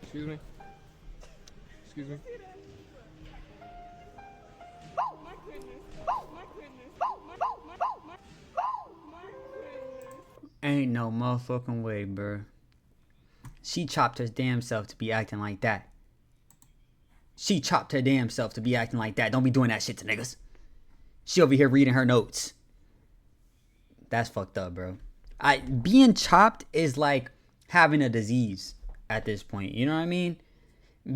Excuse me. Excuse me. Oh my goodness. Oh my goodness. Oh my goodness. Ain't no motherfucking way, bro. She chopped her damn self to be acting like that. She chopped her damn self to be acting like that. Don't be doing that shit to niggas. She over here reading her notes. That's fucked up, bro. Being chopped is like having a disease at this point. You know what I mean?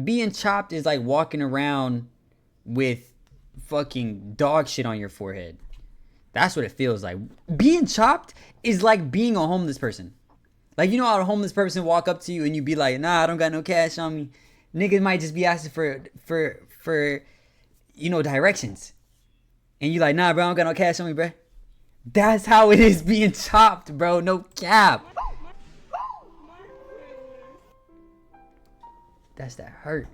Being chopped is like walking around with fucking dog shit on your forehead. That's what it feels like. Being chopped is like being a homeless person. Like, you know how a homeless person walk up to you and you be like, nah, I don't got no cash on me. Niggas might just be asking for directions. And you like, nah, bro, I don't got no cash on me, bro. That's how it is being chopped, bro. No cap. That's that hurt.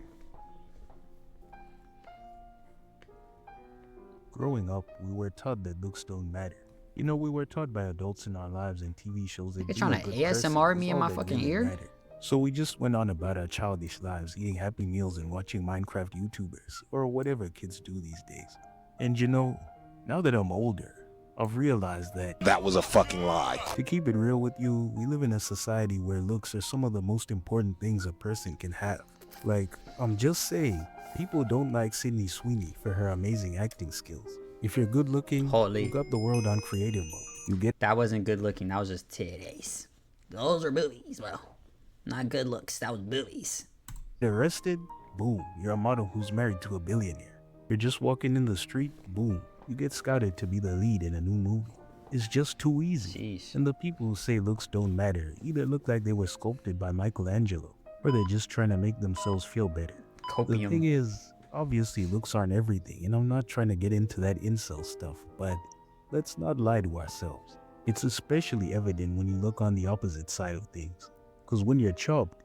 Growing up, we were taught that looks don't matter. You know, we were taught by adults in our lives and TV shows that You're being trying a to good ASMR person me was in all my that fucking really ear? mattered. So we just went on about our childish lives, eating Happy Meals and watching Minecraft YouTubers, or whatever kids do these days. And you know, now that I'm older, I've realized that That was a fucking lie. to keep it real with you, we live in a society where looks are some of the most important things a person can have. Like, I'm just saying, people don't like Sydney Sweeney for her amazing acting skills. If you're good looking, Holy. you got the world on creative mode. You get That wasn't good looking. That was just titties. Those are boobies, bro. Not good looks. That was boobies. arrested, boom, you're a model who's married to a billionaire. You're just walking in the street, boom, you get scouted to be the lead in a new movie. It's just too easy. Jeez. And the people who say looks don't matter either look like they were sculpted by Michelangelo, or they're just trying to make themselves feel better. The thing Copium. is, obviously looks aren't everything, and I'm not trying to get into that incel stuff, but let's not lie to ourselves. It's especially evident when you look on the opposite side of things. Because when you're chopped,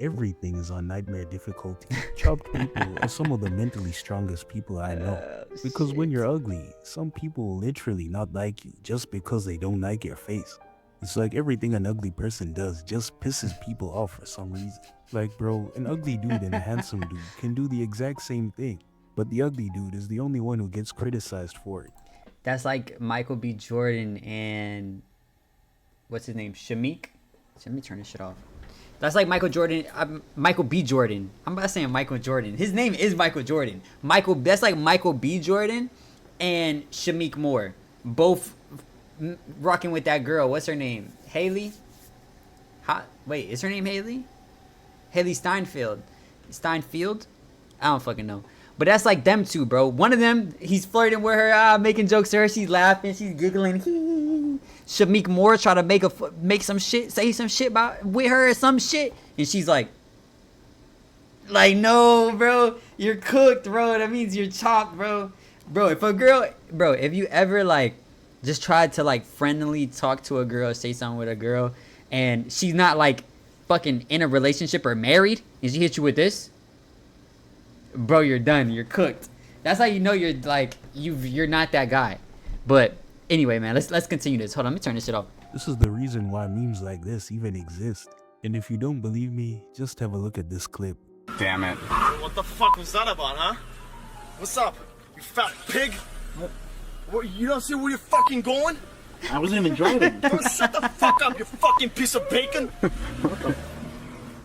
everything is on nightmare difficulty. Chopped people are some of the mentally strongest people I know. Because when you're ugly, some people will literally not like you just because they don't like your face. It's like everything an ugly person does just pisses people off for some reason. Like, bro, an ugly dude and a handsome dude can do the exact same thing, but the ugly dude is the only one who gets criticized for it. That's like Michael B. Jordan and what's his name? Shamik? Let me turn this shit off. That's like Michael B. Jordan. I'm about saying Michael Jordan. His name is Michael Jordan. That's like Michael B. Jordan and Shamik Moore. Both rocking with that girl. What's her name? Haley? Wait, is her name Haley? Haley Steinfeld. Steinfeld? I don't fucking know. But that's like them two, bro. One of them, he's flirting with her, making jokes to her. She's laughing, she's giggling. Shamik Moore try to make some shit, say some shit with her or some shit, and she's like, no, bro, you're cooked, bro. That means you're chopped, bro. If you ever like just tried to like friendly talk to a girl, say something with a girl, and she's not like fucking in a relationship or married, and she hits you with this, bro, you're done. You're cooked. That's how you know you're like you're not that guy. But anyway, man, let's continue this. Hold on, let me turn this shit off. This is the reason why memes like this even exist. And if you don't believe me, just have a look at this clip. Damn it. What the fuck was that about, huh? What's up, you fat pig? What, you don't see where you're fucking going? I wasn't even driving. Don't shut the fuck up, you fucking piece of bacon!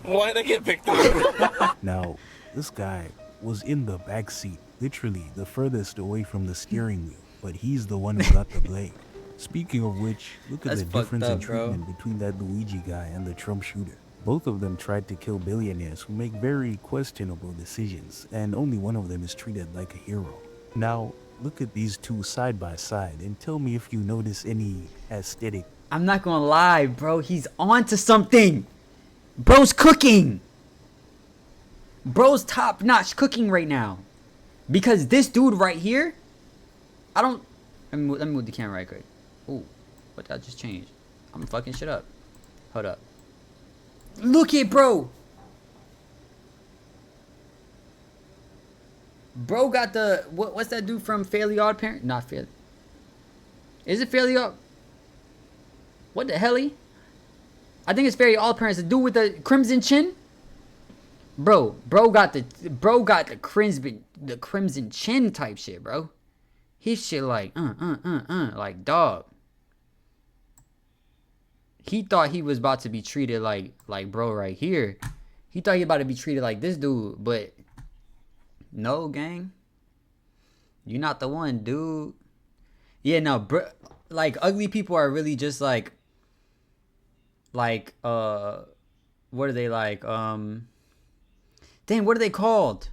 Why'd I get picked up? Now, this guy was in the back seat, literally the furthest away from the steering wheel, but he's the one who got the blame. Speaking of which, look at That's the fucked difference in up, bro. treatment between that Luigi guy and the Trump shooter. Both of them tried to kill billionaires who make very questionable decisions, and only one of them is treated like a hero. Now, look at these two side by side and tell me if you notice any aesthetic. I'm not gonna lie, bro. He's on to something. Bro's cooking. Bro's top notch cooking right now. Because this dude right here, let me move the camera right quick. Ooh, what that just changed? I'm fucking shit up. Hold up. Look at bro. Bro got the what's that dude from Fairly Odd Parent? Not Fairly. Is it Fairly Odd? What the hell? I think it's Fairly Odd Parents. The dude with the crimson chin. Bro got the crimson chin type shit, bro. His shit like like dog. He thought he was about to be treated like bro right here. He thought he about to be treated like this dude, but no, gang. You're not the one, dude. Yeah, no, bro. Like ugly people are really just like what are they like? Damn, what are they called?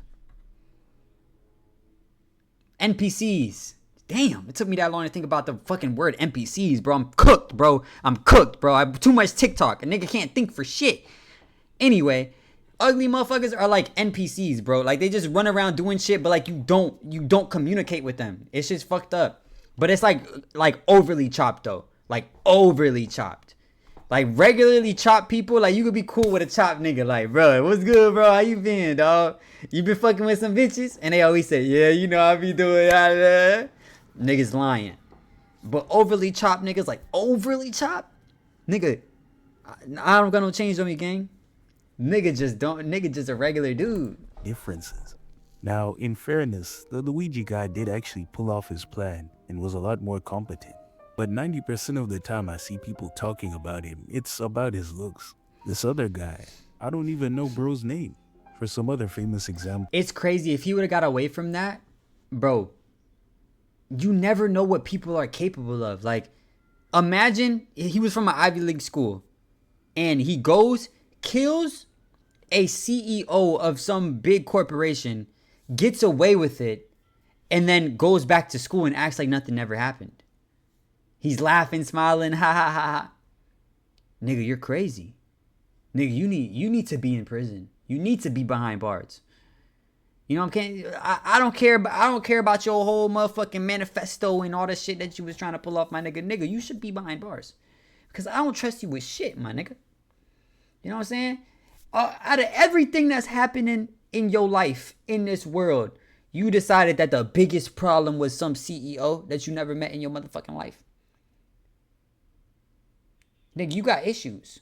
NPCs. Damn, it took me that long to think about the fucking word NPCs, bro. I'm cooked, bro. I have too much TikTok. A nigga can't think for shit. Anyway, ugly motherfuckers are like NPCs, bro. Like they just run around doing shit, but like you don't communicate with them. It's just fucked up. But it's like overly chopped though. Like overly chopped. Like regularly chopped people, like you could be cool with a chopped nigga. Like, bro, what's good, bro? How you been, dog? You been fucking with some bitches? And they always say, yeah, you know I be doing that. Niggas lying. But overly chopped niggas, like overly chopped? Nigga, I don't got no change on me, gang. Nigga just a regular dude. differences. Now, in fairness, the Luigi guy did actually pull off his plan and was a lot more competent. But 90% of the time I see people talking about him, it's about his looks. This other guy, I don't even know bro's name. For some other famous example. It's crazy. If he would have got away from that, bro, you never know what people are capable of. Like, imagine he was from an Ivy League school and he goes, kills a CEO of some big corporation, gets away with it, and then goes back to school and acts like nothing ever happened. He's laughing, smiling, ha ha ha ha. Nigga, you're crazy. Nigga, you need to be in prison. You need to be behind bars. You know what I'm saying? I don't care about your whole motherfucking manifesto and all the shit that you was trying to pull off, my nigga. Nigga, you should be behind bars. Because I don't trust you with shit, my nigga. You know what I'm saying? Out of everything that's happening in your life, in this world, you decided that the biggest problem was some CEO that you never met in your motherfucking life. Nigga, you got issues.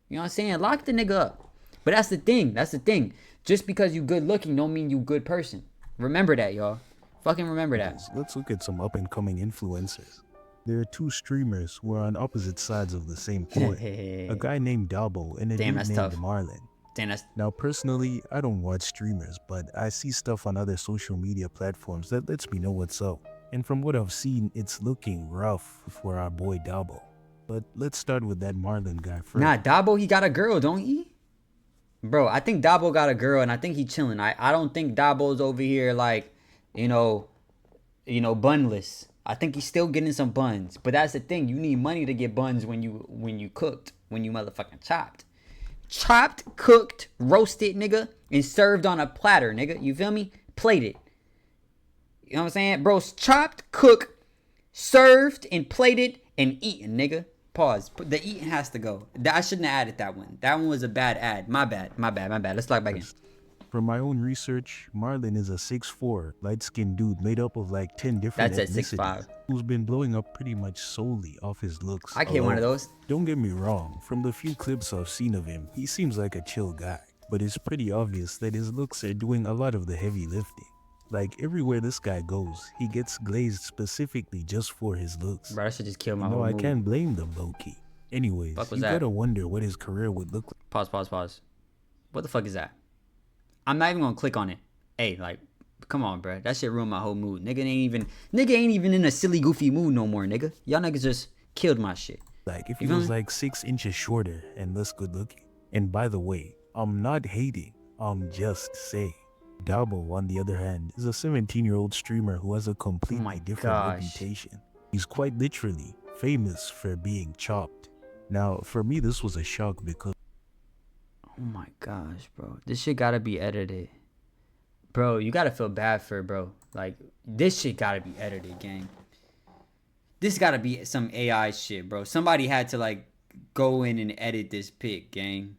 You know what I'm saying? Lock the nigga up. But that's the thing. Just because you good looking don't mean you good person. Remember that, y'all. Fucking remember that. Let's look at some up and coming influencers. There are two streamers who are on opposite sides of the same coin. A guy named Dabo and a dude named Marlon. Now, personally, I don't watch streamers, but I see stuff on other social media platforms that lets me know what's up. And from what I've seen, it's looking rough for our boy Dabo. But let's start with that Marlon guy first. Nah, Dabo, he got a girl, don't he? Bro, I think Dabo got a girl, and I think he chilling. I don't think Dabo's over here like, you know, bunless. I think he's still getting some buns. But that's the thing. You need money to get buns when you cooked, when you motherfucking chopped. Chopped, cooked, roasted, nigga, and served on a platter, nigga. You feel me? Plated. You know what I'm saying? Bro, chopped, cooked, served, and plated, and eaten, nigga. Pause. The eating has to go. I shouldn't have added that one. That one was a bad ad. My bad. Let's log back in. From my own research, Marlon is a 6'4", light-skinned dude made up of like 10 different ethnicities. That's at 6'5". Who's been blowing up pretty much solely off his looks. I get one of those. Don't get me wrong, from the few clips I've seen of him, he seems like a chill guy. But it's pretty obvious that his looks are doing a lot of the heavy lifting. Like, everywhere this guy goes, he gets glazed specifically just for his looks. Bro, I should just kill my whole No, I mood. can't blame them, low-key. Anyways, you gotta wonder what his career would look like. Pause. What the fuck is that? I'm not even gonna click on it. Hey, like, come on, bro. That shit ruined my whole mood. Nigga ain't even in a silly, goofy mood no more, nigga. Y'all niggas just killed my shit. Like, if he was like 6 inches shorter and less good looking. And by the way, I'm not hating, I'm just saying. Dabo, on the other hand, is a 17-year-old streamer who has a completely different reputation. He's quite literally famous for being chopped. Now, for me, this was a shock because... Oh my gosh, bro. This shit gotta be edited. Bro, you gotta feel bad for it, bro. Like, this shit gotta be edited, gang. This gotta be some AI shit, bro. Somebody had to, like, go in and edit this pic, gang.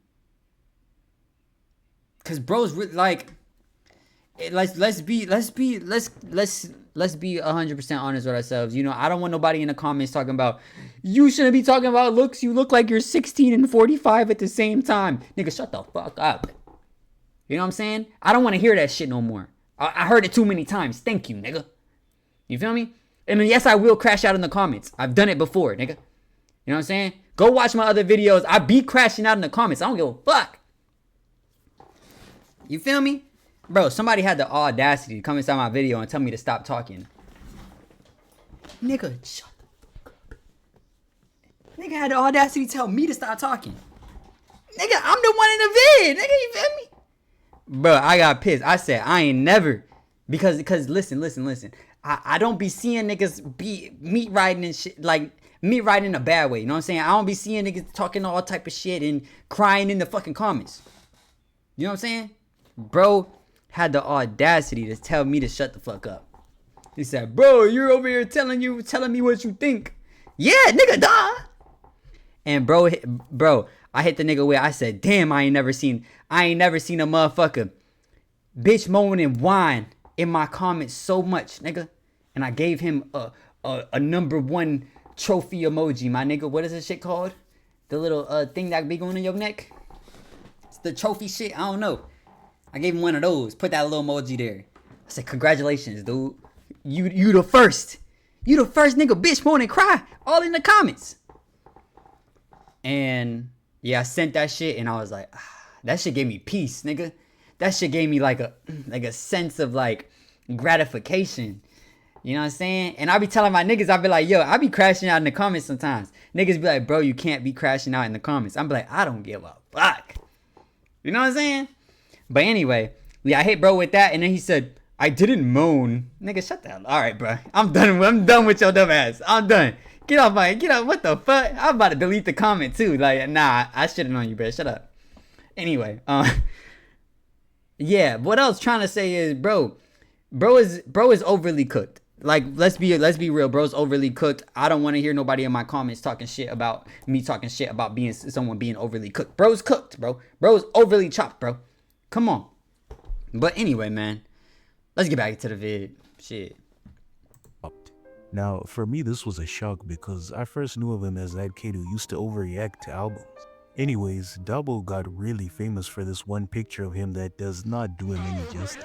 Cause bro's like... Let's be 100% honest with ourselves. You know, I don't want nobody in the comments talking about you shouldn't be talking about looks. You look like you're 16 and 45 at the same time. Nigga, shut the fuck up. You know what I'm saying? I don't want to hear that shit no more. I heard it too many times. Thank you, nigga. You feel me? And yes, I will crash out in the comments. I've done it before, nigga. You know what I'm saying? Go watch my other videos. I be crashing out in the comments. I don't give a fuck. You feel me? Bro, somebody had the audacity to come inside my video and tell me to stop talking. Nigga, shut the fuck up. Nigga had the audacity to tell me to stop talking. Nigga, I'm the one in the vid. Nigga, you feel me? Bro, I got pissed. I said, I ain't never. Because listen. I don't be seeing niggas be meat riding and shit. Like, meat riding in a bad way. You know what I'm saying? I don't be seeing niggas talking all type of shit and crying in the fucking comments. You know what I'm saying? Bro had the audacity to tell me to shut the fuck up. He said, bro, you're over here telling me what you think. Yeah, nigga, duh. And bro, I hit the nigga where I said, damn, I ain't never seen a motherfucker bitch moan and whine in my comments so much, nigga. And I gave him a #1 trophy emoji, my nigga. What is this shit called? The little thing that be going in your neck? It's the trophy shit. I don't know. I gave him one of those. Put that little emoji there. I said, congratulations, dude. You the first. You the first nigga bitch moan and cry all in the comments. And yeah, I sent that shit and I was like, that shit gave me peace, nigga. That shit gave me like a sense of like gratification. You know what I'm saying? And I be telling my niggas, I be like, yo, I be crashing out in the comments sometimes. Niggas be like, bro, you can't be crashing out in the comments. I'm be like, I don't give a fuck. You know what I'm saying? But anyway, yeah, I hit bro with that. And then he said, I didn't moan. Nigga, shut the hell up. All right, bro. I'm done with your dumb ass. I'm done. Get off. What the fuck? I'm about to delete the comment too. Like, nah, I should've known you, bro. Shut up. Anyway, yeah, what I was trying to say is, bro is overly cooked. Like, let's be real, bro's overly cooked. I don't want to hear nobody in my comments talking shit about me being someone being overly cooked. Bro's cooked, bro. Bro's overly chopped, bro. Come on. But anyway, man, let's get back to the vid. Shit. Now, for me, this was a shock because I first knew of him as that kid who used to overreact to albums. Anyways, Dabo got really famous for this one picture of him that does not do him any justice.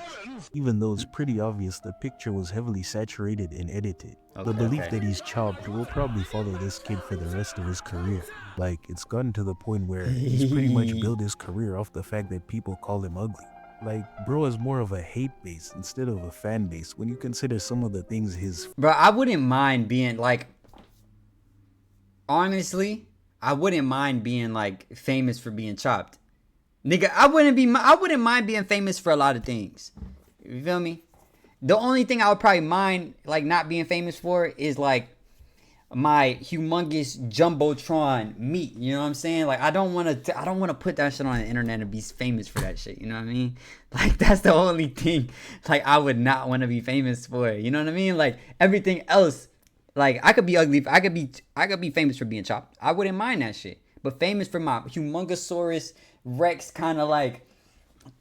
Even though it's pretty obvious the picture was heavily saturated and edited. The belief that he's chopped will probably follow this kid for the rest of his career. Like, it's gotten to the point where he's pretty much built his career off the fact that people call him ugly. Like, bro is more of a hate base instead of a fan base when you consider some of the things his... Bro, I wouldn't mind being, like... Honestly, I wouldn't mind being, like, famous for being chopped. Nigga, I wouldn't mind being famous for a lot of things. You feel me? The only thing I would probably mind, like, not being famous for is, like, my humongous jumbotron meat. You know what I'm saying? Like, I don't want to put that shit on the internet and be famous for that shit. You know what I mean? Like, that's the only thing, like, I would not want to be famous for. You know what I mean? Like, everything else, like, I could be ugly. I could be famous for being chopped. I wouldn't mind that shit. But famous for my humongosaurus Rex kind of, like,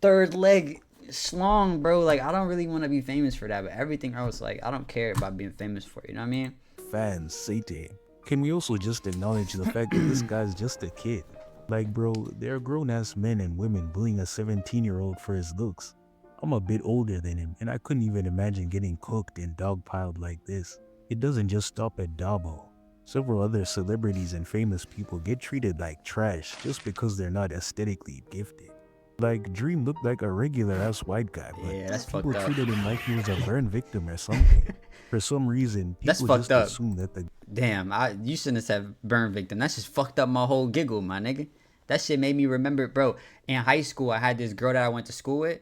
third leg schlong, bro. Like, I don't really want to be famous for that. But everything else, like, I don't care about being famous for it. You know what I mean? Fans say to him. Can we also just acknowledge the fact that this guy's just a kid? Like, bro, there are grown-ass men and women bullying a 17-year-old for his looks. I'm a bit older than him, and I couldn't even imagine getting cooked and dogpiled like this. It doesn't just stop at Dabo. Several other celebrities and famous people get treated like trash just because they're not aesthetically gifted. Like, Dream looked like a regular-ass white guy, but yeah, that's people fucked up. treated him like he was a burn victim or something. For some reason, That's people fucked just up. assume that the... Damn, you shouldn't have said burn victim. That just fucked up my whole giggle, my nigga. That shit made me remember, bro. In high school, I had this girl that I went to school with.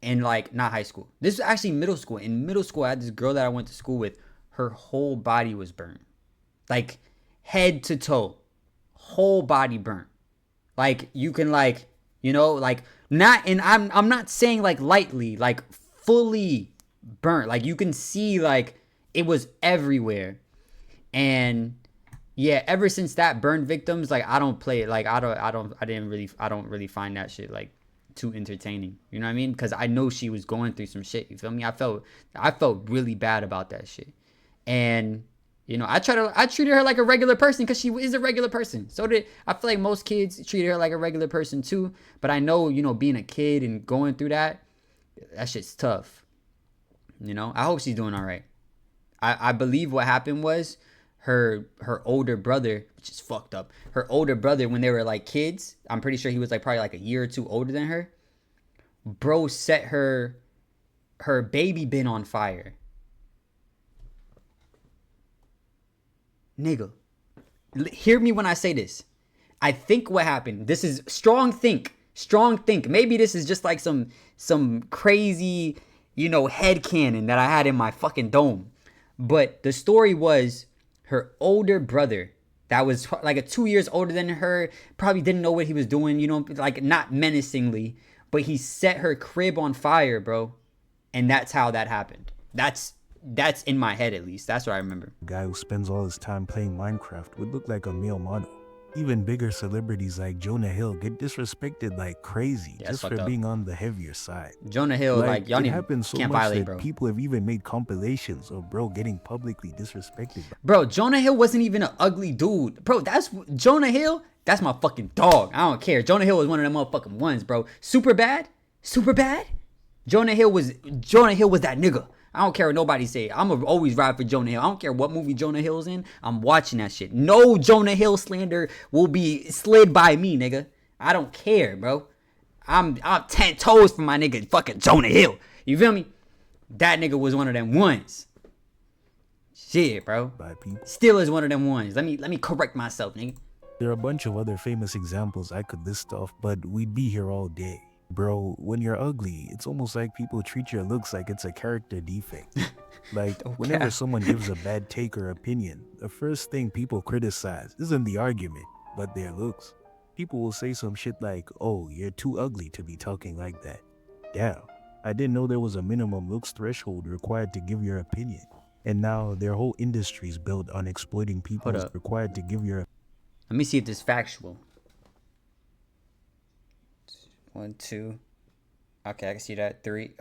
And, like, not high school. This is actually middle school. In middle school, I had this girl that I went to school with. Her whole body was burned. Like, head to toe. Whole body burnt. Like, you can, like, you know, like, not, and I'm not saying, like, lightly, like, fully burnt. Like, you can see, like, it was everywhere. And yeah, ever since that, burn victims, like, I don't play it. Like, I don't really find that shit, like, too entertaining. You know what I mean? Because I know she was going through some shit. You feel me? I felt really bad about that shit. And You know, I treated her like a regular person because she is a regular person. So I feel like most kids treated her like a regular person too. But I know, you know, being a kid and going through that shit's tough. You know, I hope she's doing all right. I believe what happened was her older brother, which is fucked up. Her older brother, when they were like kids, I'm pretty sure he was like probably like a year or two older than her. Bro set her baby bin on fire. Nigga, hear me when I say this. I think what happened, this is strong think. Maybe this is just like some crazy, you know, headcanon that I had in my fucking dome. But the story was her older brother, that was like 2 years older than her, probably didn't know what he was doing, you know, like not menacingly, but he set her crib on fire, bro. And that's how that happened. That's in my head, at least. That's what I remember. A guy who spends all his time playing Minecraft would look like a male model. Even bigger celebrities like Jonah Hill get disrespected like crazy just for being on the heavier side. Jonah Hill, like y'all happens so can't much violate, that bro. people have even made compilations of bro getting publicly disrespected. Bro, Jonah Hill wasn't even an ugly dude. Bro, that's Jonah Hill. That's my fucking dog. I don't care. Jonah Hill was one of them motherfucking ones, bro. Super bad. Jonah Hill was that nigga. I don't care what nobody say. I'm going to always ride for Jonah Hill. I don't care what movie Jonah Hill's in. I'm watching that shit. No Jonah Hill slander will be slid by me, nigga. I don't care, bro. I'm 10 toes for my nigga fucking Jonah Hill. You feel me? That nigga was one of them ones. Shit, bro. Still is one of them ones. Let me correct myself, nigga. There are a bunch of other famous examples I could list off, but we'd be here all day. Bro, when you're ugly, it's almost like people treat your looks like it's a character defect. Like, whenever someone gives a bad take or opinion, the first thing people criticize isn't the argument, but their looks. People will say some shit like, oh, you're too ugly to be talking like that. Damn, I didn't know there was a minimum looks threshold required to give your opinion. And now their whole industry is built on exploiting people who's required to give your opinion. Let me see if this is factual. 1, 2. Okay, I can see that. 3.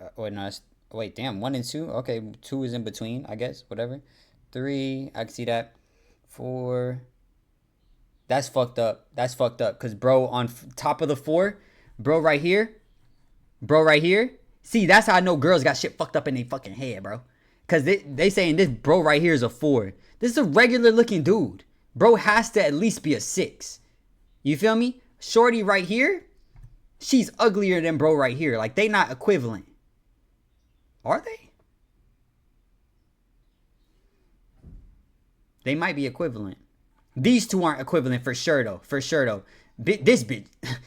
Wait, damn. 1 and 2. Okay, 2 is in between, I guess. Whatever. 3. I can see that. 4. That's fucked up. Because, bro, on top of the 4, bro, right here. See, that's how I know girls got shit fucked up in their fucking head, bro. Because they saying this bro right here is a 4. This is a regular looking dude. Bro has to at least be a 6. You feel me? Shorty right here. She's uglier than bro right here. Like, they not equivalent. Are they? They might be equivalent. These two aren't equivalent for sure, though. This bitch,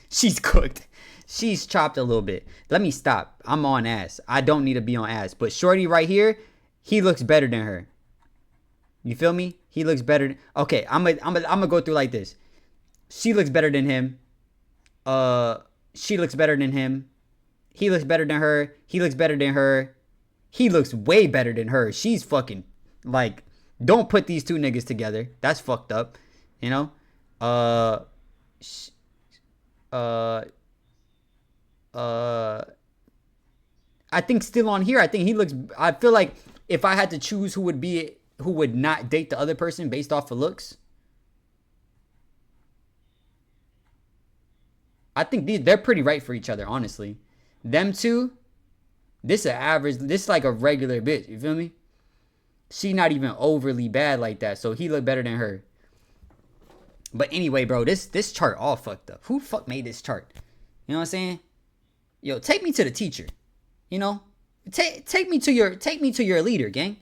she's cooked. She's chopped a little bit. Let me stop. I'm on ass. I don't need to be on ass. But shorty right here, he looks better than her. You feel me? He looks better. Okay, I'm gonna go through like this. She looks better than him. She looks better than him. He looks better than her. He looks better than her. He looks way better than her. She's fucking, like, don't put these two niggas together. That's fucked up. You know? I think still on here, I think he looks, I feel like if I had to choose who would not date the other person based off of looks, I think they're pretty right for each other, honestly. Them two, this is like a regular bitch, you feel me? She not even overly bad like that, so he look better than her. But anyway, bro, this chart all fucked up. Who the fuck made this chart? You know what I'm saying? Yo, take me to the teacher. You know? Take me to your leader, gang.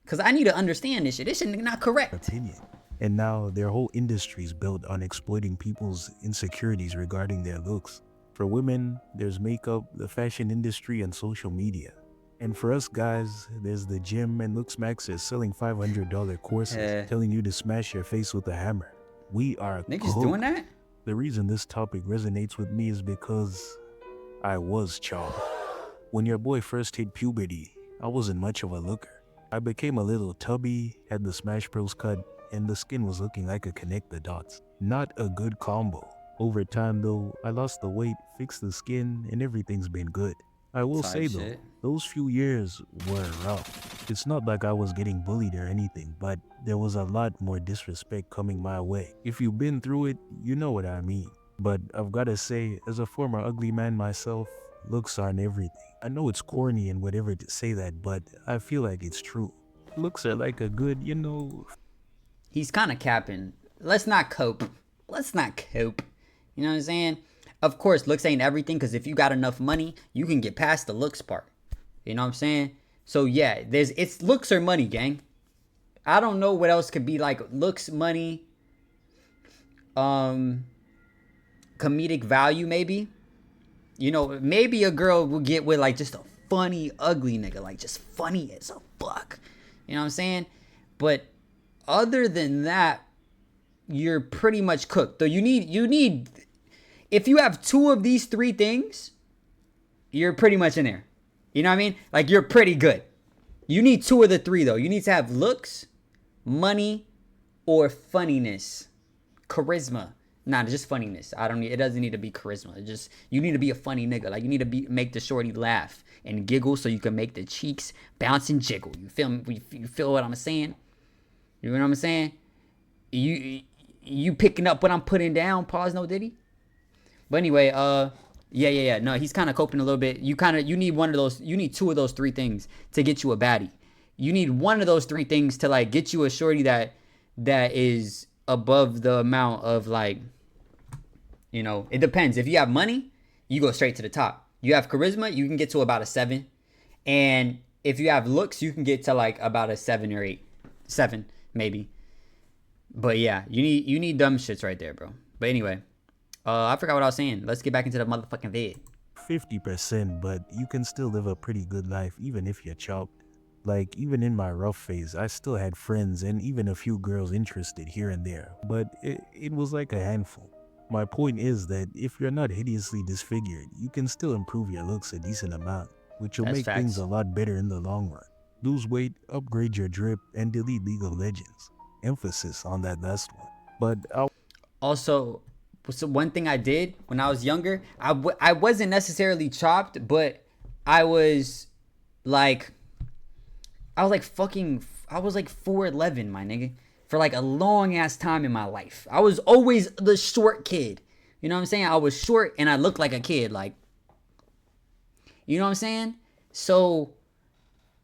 Cause I need to understand this shit. This shit not correct. Opinion. And now their whole industry is built on exploiting people's insecurities regarding their looks. For women, there's makeup, the fashion industry, and social media. And for us guys, there's the gym and Looks Maxers selling $500 courses telling you to smash your face with a hammer. We are niggas doing that? The reason this topic resonates with me is because I was Charles. When your boy first hit puberty, I wasn't much of a looker. I became a little tubby, had the Smash Bros cut, and the skin was looking like a connect the dots. Not a good combo. Over time though, I lost the weight, fixed the skin, and everything's been good. I will Type say though, shit. those few years were rough. It's not like I was getting bullied or anything, but there was a lot more disrespect coming my way. If you've been through it, you know what I mean. But I've gotta say, as a former ugly man myself, looks aren't everything. I know it's corny and whatever to say that, but I feel like it's true. Looks are like a good, He's kind of capping. Let's not cope. Let's not cope. You know what I'm saying? Of course, looks ain't everything, because if you got enough money, you can get past the looks part. You know what I'm saying? So yeah, it's looks or money, gang. I don't know what else could be like looks, money, comedic value maybe. You know, maybe a girl will get with like just a funny, ugly nigga, like just funny as a fuck. You know what I'm saying? But other than that, you're pretty much cooked. So you need, if you have 2 of these 3 things, you're pretty much in there. You know what I mean? Like, you're pretty good. You need 2 of the 3 though. You need to have looks, money, or funniness. Charisma. Nah, just funniness. It doesn't need to be charisma. You need to be a funny nigga. Like, you need to make the shorty laugh and giggle so you can make the cheeks bounce and jiggle. You feel me? You feel what I'm saying? You know what I'm saying? You picking up what I'm putting down? Pause, no diddy. But anyway, yeah. No, he's kind of coping a little bit. You need one of those. You need 2 of those 3 things to get you a baddie. You need one of those 3 things to like get you a shorty that is above the amount of like, you know, it depends. If you have money, you go straight to the top. You have charisma, you can get to about a 7. And if you have looks, you can get to like about a 7 or 8. 7, maybe. But yeah, you need dumb shits right there, bro. But anyway, I forgot what I was saying. Let's get back into the motherfucking vid. 50%, but you can still live a pretty good life even if you're chopped. Like, even in my rough phase, I still had friends and even a few girls interested here and there, but it was like a handful. My point is that if you're not hideously disfigured, you can still improve your looks a decent amount, which will That's make facts. things a lot better in the long run. Lose weight, upgrade your drip, and delete League of Legends. Emphasis on that last one. But Also, so one thing I did when I was younger, I wasn't necessarily chopped, but I was like 4'11", my nigga, for like a long ass time in my life. I was always the short kid. You know what I'm saying? I was short and I looked like a kid, like, you know what I'm saying? So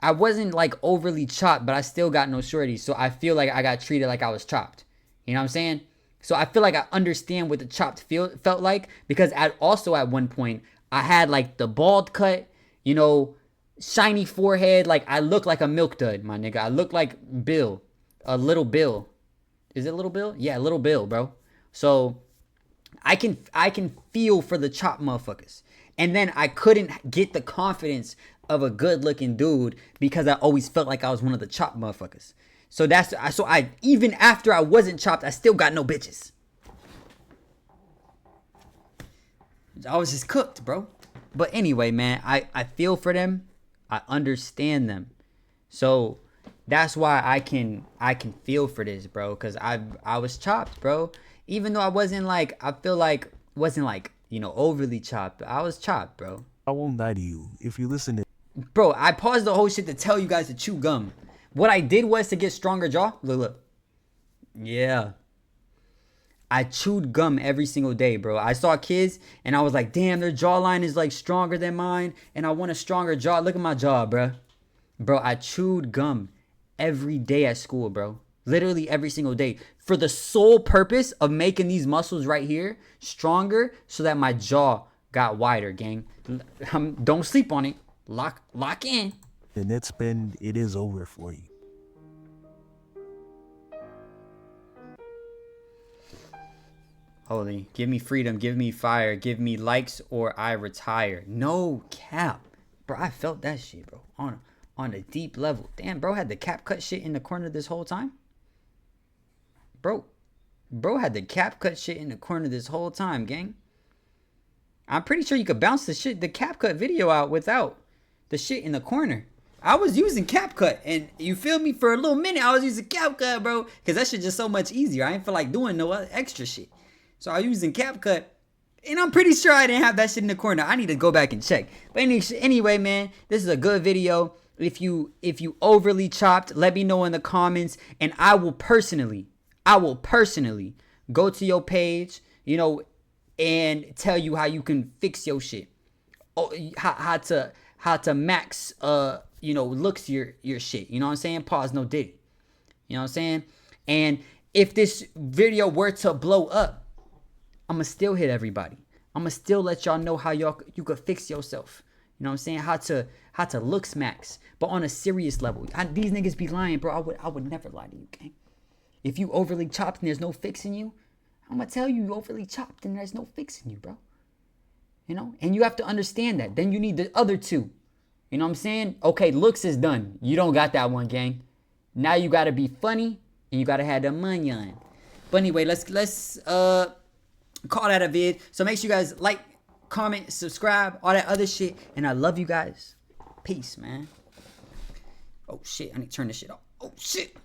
I wasn't like overly chopped, but I still got no shorties. So I feel like I got treated like I was chopped. You know what I'm saying? So I feel like I understand what the chopped felt like, because at one point I had like the bald cut, you know, shiny forehead. Like, I look like a milk dud, my nigga. I look like Bill, a little Bill. Is it Little Bill? Yeah, Little Bill, bro. So I can feel for the chopped motherfuckers. And then I couldn't get the confidence of a good looking dude because I always felt like I was one of the chopped motherfuckers. So I even after I wasn't chopped, I still got no bitches. I was just cooked, bro. But anyway, man, I feel for them. I understand them. So that's why I can feel for this, bro, cuz I was chopped, bro. Even though I wasn't like, I feel like wasn't like, you know, overly chopped. I was chopped, bro. I won't lie to you. If you listen to Bro, I paused the whole shit to tell you guys to chew gum. What I did was to get stronger jaw. Look. Yeah. I chewed gum every single day, bro. I saw kids and I was like, damn, their jawline is like stronger than mine. And I want a stronger jaw. Look at my jaw, bro. Bro, I chewed gum every day at school, bro. Literally every single day. For the sole purpose of making these muscles right here stronger so that my jaw got wider, gang. Don't sleep on it. Lock in. the net spend, it is over for you. Holy, give me freedom, give me fire, give me likes or I retire. No cap. Bro, I felt that shit, bro. On a deep level. Damn, bro had the cap cut shit in the corner this whole time? Bro had the cap cut shit in the corner this whole time, gang. I'm pretty sure you could bounce the cap cut video out without the shit in the corner. I was using CapCut, and you feel me? For a little minute, I was using CapCut, bro, because that shit just so much easier. I ain't feel like doing no other extra shit. So I was using CapCut, And I'm pretty sure I didn't have that shit in the corner. I need to go back and check. But anyway, man, this is a good video. If you overly chopped, let me know in the comments, and I will personally go to your page, you know, and tell you how you can fix your shit. Oh, how to max you know, looks your shit. You know what I'm saying? Pause, no diddy. You know what I'm saying? And if this video were to blow up, I'ma still hit everybody. I'ma still let y'all know how you could fix yourself. You know what I'm saying? How to looks max, but on a serious level. These niggas be lying, bro. I would never lie to you, gang. If you overly chopped and there's no fixing you, I'm gonna tell you overly chopped and there's no fixing you, bro. You know? And you have to understand that. Then you need the other two. You know what I'm saying? Okay, looks is done. You don't got that one, gang. Now you gotta be funny and you gotta have the money on. But anyway, let's call that a vid. So make sure you guys like, comment, subscribe, all that other shit. And I love you guys. Peace, man. Oh shit, I need to turn this shit off. Oh shit.